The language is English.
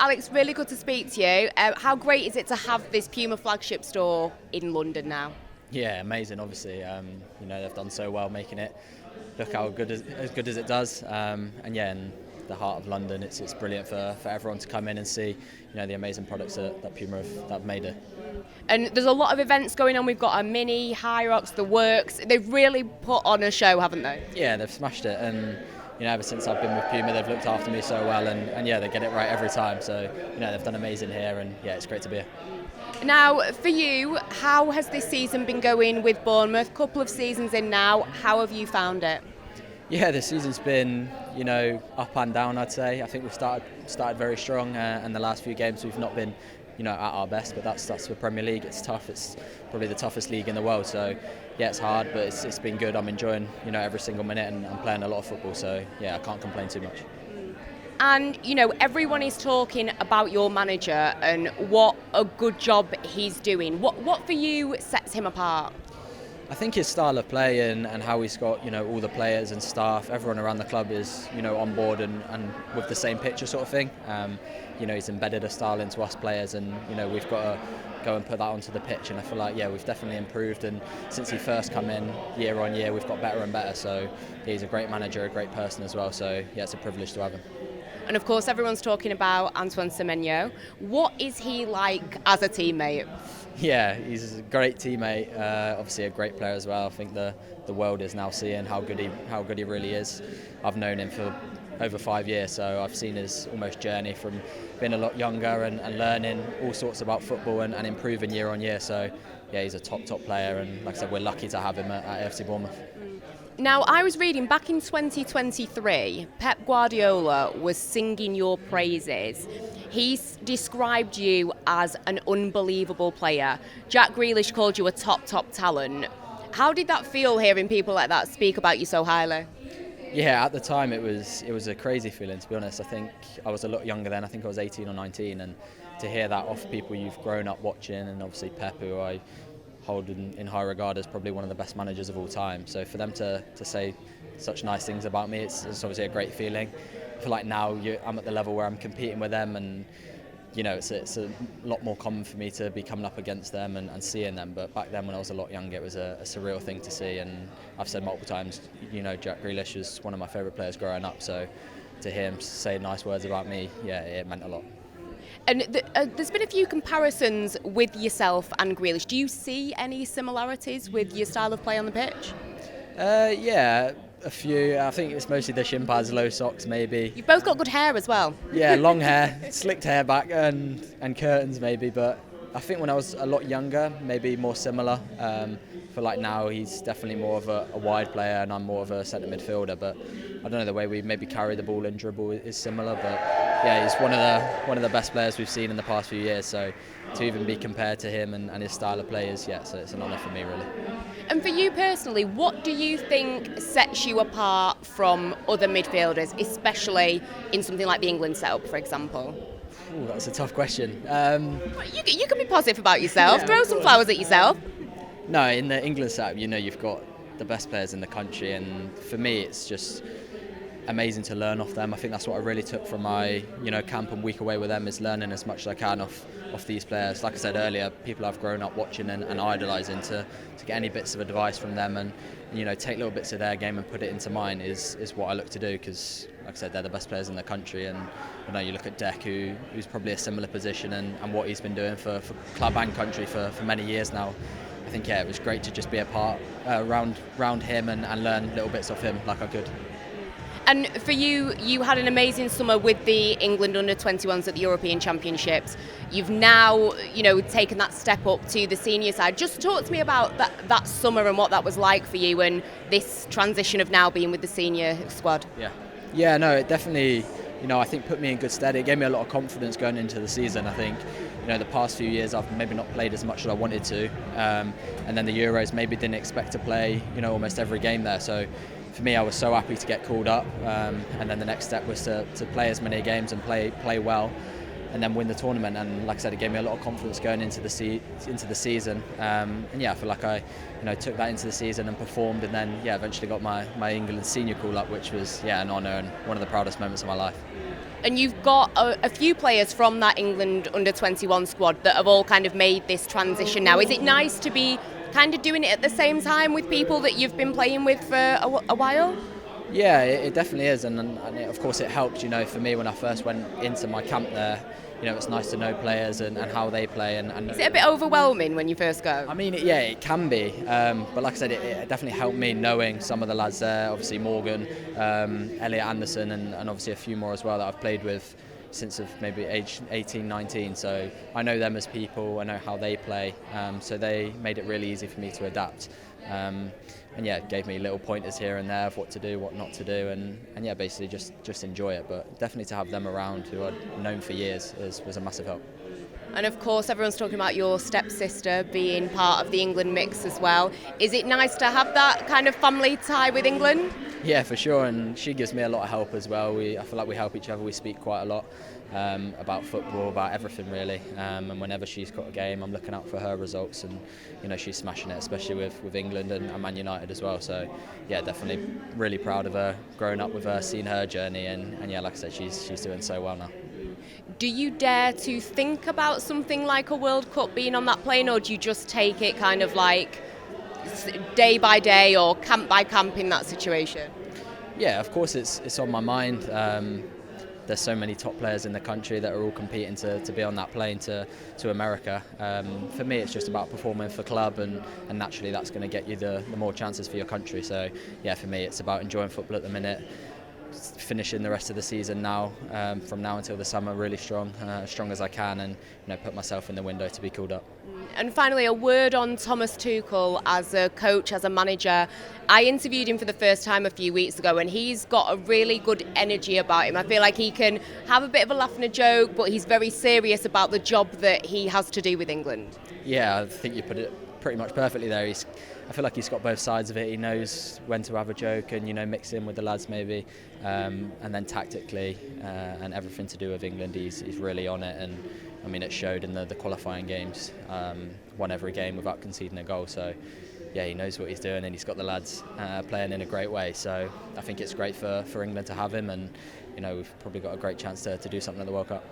Alex, really good to speak to you. How great is it to have this Puma flagship store in London now? Yeah, amazing. Obviously, they've done so well making it look as good as it does. In the heart of London, it's brilliant for everyone to come in and see, the amazing products that Puma have made it. And there's a lot of events going on. We've got a Mini, High Rocks, the works. They've really put on a show, haven't they? Yeah, they've smashed it, and ever since I've been with Puma, they've looked after me so well, and they get it right every time. So they've done amazing here, and it's great to be here. Now, for you, how has this season been going with Bournemouth? Couple of seasons in now. How have you found it? Yeah, the season's been, up and down, I'd say. I think we've started very strong, and the last few games we've not been, at our best. But that's the Premier League. It's tough. It's probably the toughest league in the world. So, it's hard, but it's been good. I'm enjoying, every single minute, and I'm playing a lot of football. So, I can't complain too much. And, everyone is talking about your manager and what a good job he's doing. What for you sets him apart? I think his style of play and how he's got, all the players and staff, everyone around the club is, on board and with the same picture sort of thing. He's embedded a style into us players, and, we've got to go and put that onto the pitch. And I feel like, we've definitely improved. And since he first come in, year on year, we've got better and better. So he's a great manager, a great person as well. So, it's a privilege to have him. And of course, everyone's talking about Antoine Semenyo. What is he like as a teammate? Yeah, he's a great teammate. Obviously, a great player as well. I think the world is now seeing how good he really is. I've known him for over 5 years, so I've seen his almost journey from being a lot younger and learning all sorts about football and improving year on year. So, he's a top player, and like I said, we're lucky to have him at AFC Bournemouth. Now, I was reading back in 2023, Pep Guardiola was singing your praises. He's described you as an unbelievable player. Jack Grealish called you a top talent. How did that feel, hearing people like that speak about you so highly? Yeah, at the time it was a crazy feeling, to be honest. I think I was a lot younger then. I think I was 18 or 19, and to hear that off people you've grown up watching, and obviously Pep, who I hold in high regard as probably one of the best managers of all time. So for them to say such nice things about me, it's obviously a great feeling. I feel like now I'm at the level where I'm competing with them, and it's a lot more common for me to be coming up against them and seeing them. But back then, when I was a lot younger, it was a surreal thing to see. And I've said multiple times, Jack Grealish was one of my favourite players growing up. So to hear him say nice words about me, it meant a lot. And there's been a few comparisons with yourself and Grealish. Do you see any similarities with your style of play on the pitch? Yeah, a few. I think it's mostly the shin pads, low socks maybe. You've both got good hair as well. Yeah, long hair, slicked hair back and curtains maybe. But I think when I was a lot younger, maybe more similar. For like now, he's definitely more of a wide player, and I'm more of a centre midfielder. But I don't know, the way we maybe carry the ball and dribble is similar. But he's one of the best players we've seen in the past few years. So to even be compared to him and his style of play so it's an honour for me, really. And for you personally, what do you think sets you apart from other midfielders, especially in something like the England setup, for example? Ooh, that's a tough question. You can be positive about yourself. Throw some flowers at yourself. No, in the England setup, you've got the best players in the country, and for me, it's just amazing to learn off them. I think that's what I really took from my, camp and week away with them, is learning as much as I can off these players. Like I said earlier, people I've grown up watching and idolising, to get any bits of advice from them and take little bits of their game and put it into mine is what I look to do, because like I said, they're the best players in the country. And you look at Deck, who's probably a similar position, and what he's been doing for club and country for many years now. I think it was great to just be a part around him and learn little bits off him like I could. And for you, you had an amazing summer with the England under-21s at the European Championships. You've now, taken that step up to the senior side. Just talk to me about that summer and what that was like for you, and this transition of now being with the senior squad. Yeah, no, it definitely, I think put me in good stead. It gave me a lot of confidence going into the season. I think, the past few years I've maybe not played as much as I wanted to, and then the Euros maybe didn't expect to play, almost every game there. So for me, I was so happy to get called up, and then the next step was to play as many games and play well, and then win the tournament. And like I said, it gave me a lot of confidence going into the season. And I feel like I took that into the season and performed, and then eventually got my England senior call up, which was an honour and one of the proudest moments of my life. And you've got a few players from that England under-21 squad that have all kind of made this transition now. Is it nice to be kind of doing it at the same time with people that you've been playing with for a while? Yeah, it definitely is, and of course it helped. For me when I first went into my camp there, it's nice to know players and how they play. And is it a bit overwhelming when you first go? I mean, yeah, it can be, but like I said, it definitely helped me knowing some of the lads there. Obviously Morgan, Elliot Anderson, and obviously a few more as well that I've played with since of maybe age 18, 19. So I know them as people, I know how they play. So they made it really easy for me to adapt. And yeah, it gave me little pointers here and there of what to do, what not to do, and yeah, basically just enjoy it. But definitely to have them around who I'd known for years was a massive help. And of course, everyone's talking about your stepsister being part of the England mix as well. Is it nice to have that kind of family tie with England? Yeah, for sure, and she gives me a lot of help as well. I feel like we help each other. We speak quite a lot about football, about everything really. And whenever she's got a game, I'm looking out for her results, and she's smashing it, especially with England and Man United as well. So yeah, definitely really proud of her, growing up with her, seeing her journey, and yeah, like I said, she's doing so well now. Do you dare to think about something like a World Cup being on that plane, or do you just take it kind of like day by day or camp by camp in that situation? Yeah, of course it's on my mind. There's so many top players in the country that are all competing to be on that plane to America. For me, it's just about performing for club, and naturally that's going to get you the more chances for your country. So yeah, for me it's about enjoying football at the minute, finishing the rest of the season now, from now until the summer really strong, as strong as I can, and put myself in the window to be called up. And finally, a word on Thomas Tuchel as a coach, as a manager. I interviewed him for the first time a few weeks ago, and he's got a really good energy about him. I feel like he can have a bit of a laugh and a joke, but he's very serious about the job that he has to do with England. Yeah, I think you put it pretty much perfectly there. I feel like he's got both sides of it. He knows when to have a joke and mix in with the lads maybe, and then tactically and everything to do with England, he's really on it. And I mean, it showed in the qualifying games. Won every game without conceding a goal. So yeah, he knows what he's doing, and he's got the lads playing in a great way. So I think it's great for England to have him, and we've probably got a great chance to do something at the World Cup.